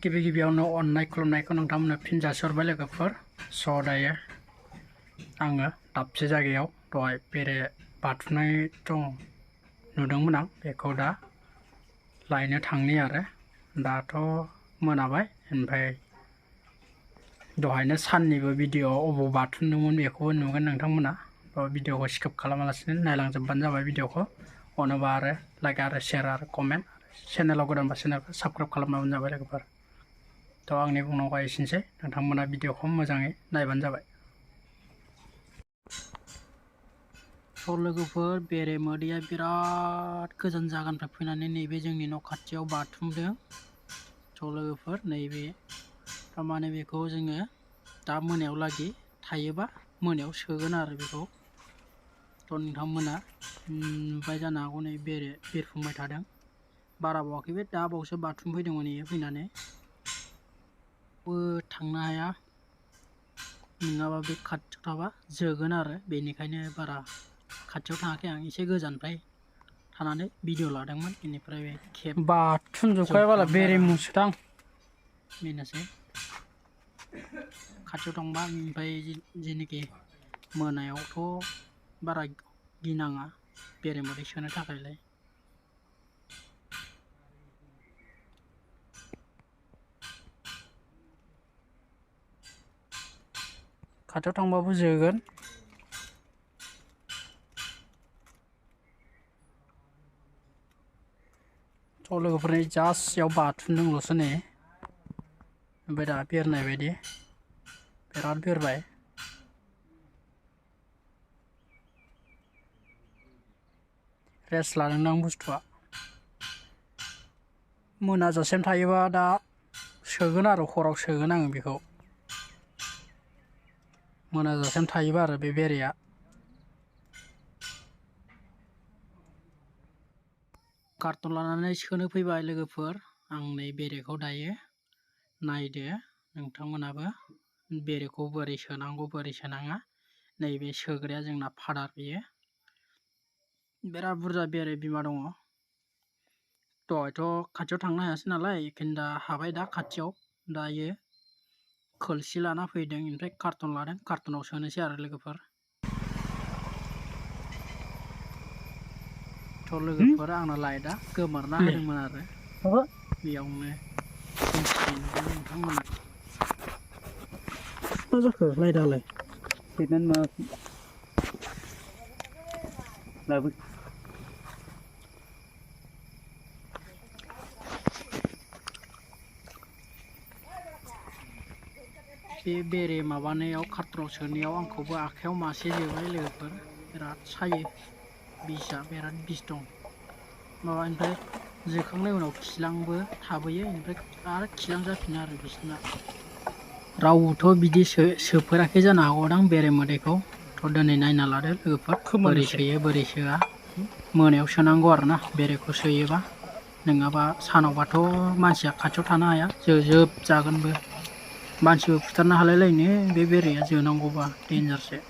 गिबियावनो अननाय खुलुमनायखौ नोंथांमोननो फिन जासिहरबाय लोगोफोर। स' दायो आङो दाबसे जायगायाव दहाय बेरे बाथुमनाय दं नुदोंमोन आं, बेखौ दा लायनो थांनि आरो दाथ' मोनाबाय। ओमफ्राय दहायनो साननिबो भिडिअ अबाव बाथुमदोंमोन बेखौबो नुगोन नोंथांमोना। भिडिअखौ स्किप खालामालासिनो नायलांजोबबानो जाबाय भिडिअखौ। अनोबा आरो लाइक आरो शेयार आरो कमेन्ट, चेनेलाव गोदानबा चेनेलखौ साबस्क्राइब खालामनाबानो जाबाय लोगोफोर। थ' आंनि बुंनांगौआ एसेनोसै, नोंथांमोना भिडिअखौ मोजाङै नायबानो जाबाय। थ' लोगोफोर, बेरे मोदैया बिराद गोजान जायगानिफ्राय फैनानै नैबे जोंनि न' खाथियाव बाथुमदों। थ' लोगोफोर, नैबे थारमाने बेखौ जोङो दा मोनायाव लागै थायोबा मोनायाव सोगोन आरो बेखौ। थ' नोंथांमोना नुबाय जानो हागौ नै बेरे बिरफुंबाय थादों। बारा बावाखै, बे दा बावसो बाथुम फैदोंमोन इयो फैनानै। थांनो हाया, नङाबा बे खाथियाव थाबा जोगोन आरो बेनिखायनो बारा खाथियाव थाङाखै आं, एसे गोजाननिफ्राय थानानै भिडिअ लादोंमोन। बेनिफ्राय बे खेब बाथुमजोबखाबाय बेरे मुसोदां, बेनोसै। खाथियाव थांबा ओमफ्राय जेनोखि मोनायावथ' बारा गिनाङा बेरे मोदै सोनो थाखायलाय। खाथियाव थांबाबो जोगोन। थ' लोगोफोरनि जास्ट याव बाथुमदोंल'सो नै, ओमफ्राय दा बेरनाय बायदि बिराद बेरबाय। रेस्ट लादोंदां बुस्थुआ। मोनाजासिम थायोबा दा सोगोन आरो हराव सोगोन आङो बेखौ। मोनाजासिम थायोबा आरो बे बेरेया। कार्टन लानानै सोनो फैबाय लोगोफोर आं नै बेरेखौ दायो। नायदो नोंथांमोनाबो बेरेखौ बोरै सोनांगौ बोरै सोनाङा। नैबे सोग्राया जोंना फादार, बेयो बिराद बुरजा बेरे बिमा दङ। दहायथ' खाथियाव थांनो हायासै नालाय, बेखायनो दा हाबाय। दा खाथियाव दायो खोलसि लाना फैदों, ओमफ्राय कार्टन लादों। कार्टनाव सोनोसै आरो लोगोफोर। थ' लोगोफोर, आंना लाइटआ गोमोरना होदोंमोन आरो बेयावनो नोंथांमोना मा जाखो लाइटआलाय? लाबो बे बेरे माबानायाव कार्टनाव सोनायाव आंखौबो आखाइयाव मासे जोबाय लोगोफोर। बिराद सायो, बिसआ बिराद बिस दं। माबानिफ्राय जोखांनायनि उनाव खिलांबो थाबोयो, ओमफ्राय आरो खिलांजाफिनो आरो बिसोरना। रावबोथ' बिदि सोफेराखै जानो हागौदां बेरे मोदैखौ। थ' दिनै नायना लादो लोगोफोर, बोरै सोयो बोरै सोआ। मोनायाव सोनांगौ आरोना बेरेखौ सोयोबा, नङाबा सानावबाथ' मानसिया खाथियाव थानो हाया, जोजोबजागोनबो। मानसिबो फुथारनो हालायलायनो बे बेरेया जोनांगौबा, देन्जारसो।